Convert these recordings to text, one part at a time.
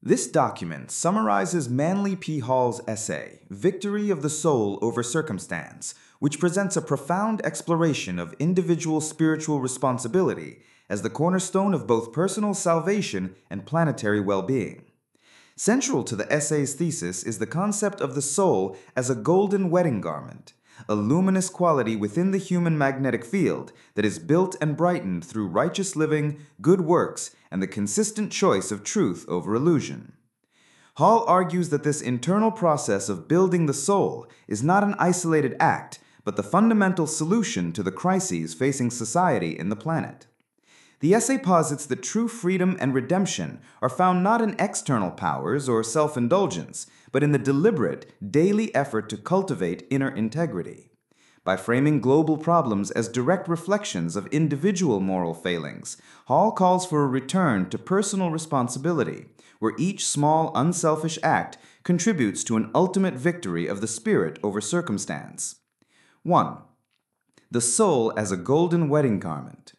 This document summarizes Manly P. Hall's essay, Victory of the Soul Over Circumstance, which presents a profound exploration of individual spiritual responsibility as the cornerstone of both personal salvation and planetary well-being. Central to the essay's thesis is the concept of the soul as a golden wedding garment, a luminous quality within the human magnetic field that is built and brightened through righteous living, good works, and the consistent choice of truth over illusion. Hall argues that this internal process of building the soul is not an isolated act, but the fundamental solution to the crises facing society and the planet. The essay posits that true freedom and redemption are found not in external powers or self-indulgence, but in the deliberate, daily effort to cultivate inner integrity. By framing global problems as direct reflections of individual moral failings, Hall calls for a return to personal responsibility, where each small, unselfish act contributes to an ultimate victory of the spirit over circumstance. 1. The soul as a golden wedding garment.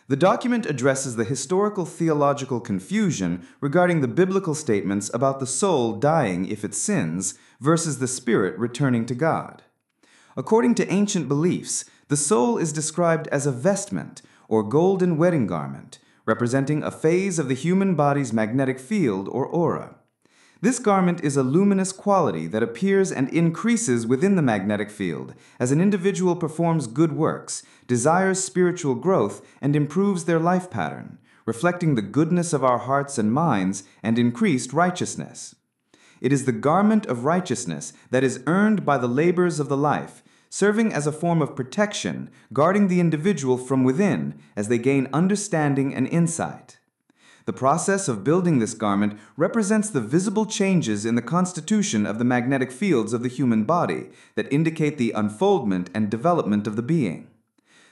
The document addresses the historical theological confusion regarding the biblical statements about the soul dying if it sins versus the spirit returning to God. According to ancient beliefs, the soul is described as a vestment or golden wedding garment, representing a phase of the human body's magnetic field or aura. This garment is a luminous quality that appears and increases within the magnetic field as an individual performs good works, desires spiritual growth, and improves their life pattern, reflecting the goodness of our hearts and minds and increased righteousness. It is the garment of righteousness that is earned by the labors of the life, serving as a form of protection, guarding the individual from within as they gain understanding and insight. The process of building this garment represents the visible changes in the constitution of the magnetic fields of the human body that indicate the unfoldment and development of the being.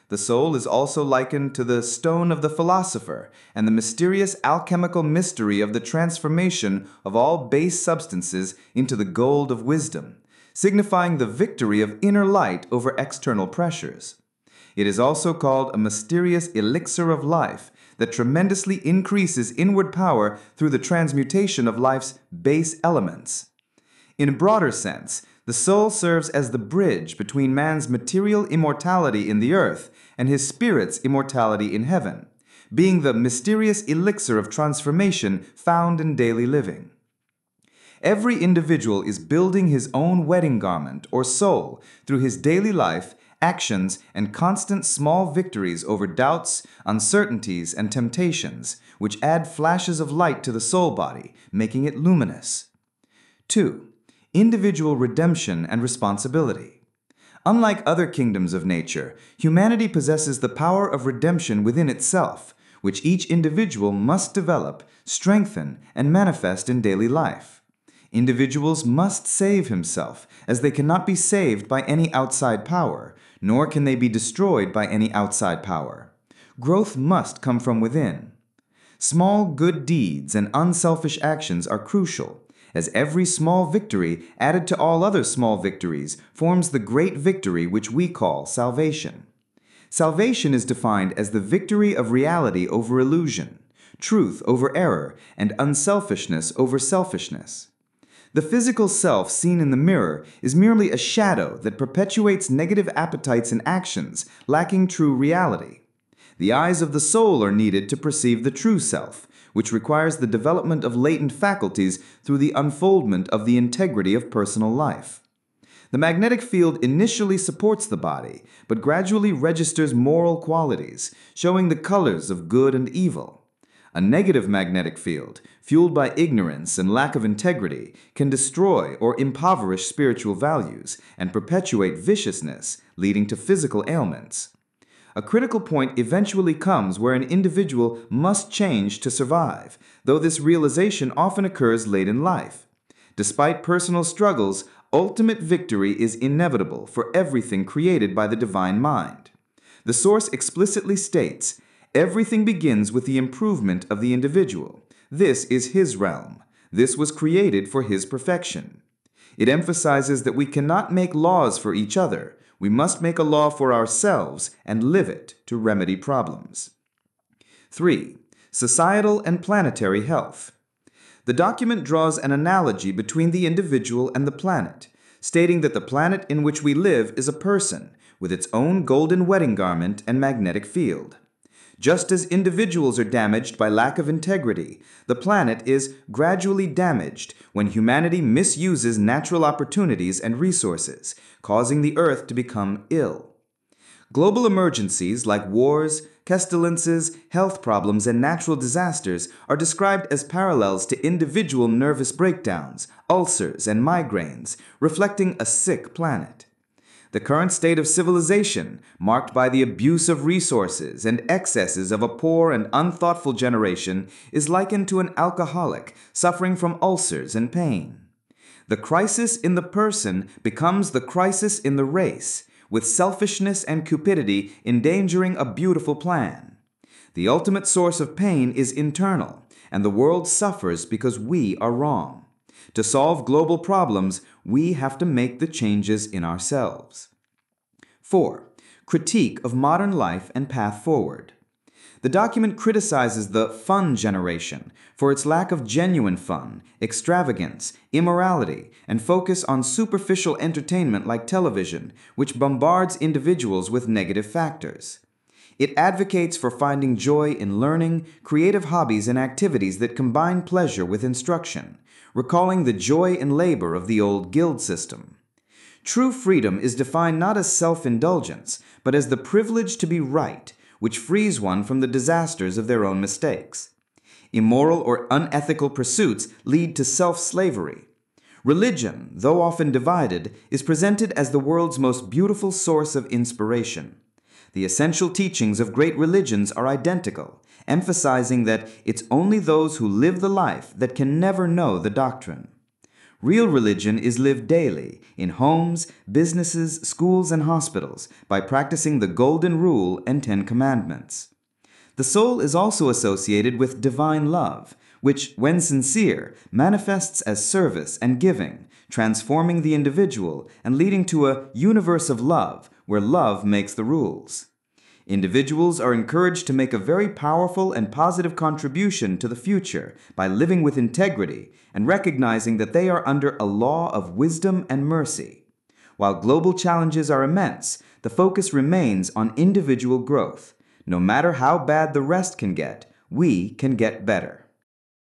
The soul is also likened to the stone of the philosopher and the mysterious alchemical mystery of the transformation of all base substances into the gold of wisdom, signifying the victory of inner light over external pressures. It is also called a mysterious elixir of life that tremendously increases inward power through the transmutation of life's base elements. In a broader sense, the soul serves as the bridge between man's material immortality in the earth and his spirit's immortality in heaven, being the mysterious elixir of transformation found in daily living. Every individual is building his own wedding garment or soul through his daily life, actions, and constant small victories over doubts, uncertainties, and temptations, which add flashes of light to the soul body, making it luminous. 2. Individual redemption and responsibility. Unlike other kingdoms of nature, humanity possesses the power of redemption within itself, which each individual must develop, strengthen, and manifest in daily life. Individuals must save himself, as they cannot be saved by any outside power, nor can they be destroyed by any outside power. Growth must come from within. Small good deeds and unselfish actions are crucial, as every small victory added to all other small victories forms the great victory which we call salvation. Salvation is defined as the victory of reality over illusion, truth over error, and unselfishness over selfishness. The physical self seen in the mirror is merely a shadow that perpetuates negative appetites and actions, lacking true reality. The eyes of the soul are needed to perceive the true self, which requires the development of latent faculties through the unfoldment of the integrity of personal life. The magnetic field initially supports the body, but gradually registers moral qualities, showing the colors of good and evil. A negative magnetic field, fueled by ignorance and lack of integrity, can destroy or impoverish spiritual values and perpetuate viciousness, leading to physical ailments. A critical point eventually comes where an individual must change to survive, though this realization often occurs late in life. Despite personal struggles, ultimate victory is inevitable for everything created by the divine mind. The source explicitly states, "Everything begins with the improvement of the individual. This is his realm. This was created for his perfection." It emphasizes that we cannot make laws for each other. We must make a law for ourselves and live it to remedy problems. 3. Societal and planetary health. The document draws an analogy between the individual and the planet, stating that the planet in which we live is a person with its own golden wedding garment and magnetic field. Just as individuals are damaged by lack of integrity, the planet is gradually damaged when humanity misuses natural opportunities and resources, causing the Earth to become ill. Global emergencies like wars, pestilences, health problems, and natural disasters are described as parallels to individual nervous breakdowns, ulcers, and migraines, reflecting a sick planet. The current state of civilization, marked by the abuse of resources and excesses of a poor and unthoughtful generation, is likened to an alcoholic suffering from ulcers and pain. The crisis in the person becomes the crisis in the race, with selfishness and cupidity endangering a beautiful plan. The ultimate source of pain is internal, and the world suffers because we are wrong. To solve global problems, we have to make the changes in ourselves. 4. Critique of modern life and path forward. The document criticizes the fun generation for its lack of genuine fun, extravagance, immorality, and focus on superficial entertainment like television, which bombards individuals with negative factors. It advocates for finding joy in learning, creative hobbies, and activities that combine pleasure with instruction, recalling the joy in labor of the old guild system. True freedom is defined not as self-indulgence, but as the privilege to be right, which frees one from the disasters of their own mistakes. Immoral or unethical pursuits lead to self-slavery. Religion, though often divided, is presented as the world's most beautiful source of inspiration. The essential teachings of great religions are identical, emphasizing that it's only those who live the life that can never know the doctrine. Real religion is lived daily, in homes, businesses, schools, and hospitals, by practicing the Golden Rule and 10 Commandments. The soul is also associated with divine love, which, when sincere, manifests as service and giving, transforming the individual and leading to a universe of love, where love makes the rules. Individuals are encouraged to make a very powerful and positive contribution to the future by living with integrity and recognizing that they are under a law of wisdom and mercy. While global challenges are immense, the focus remains on individual growth. No matter how bad the rest can get, we can get better.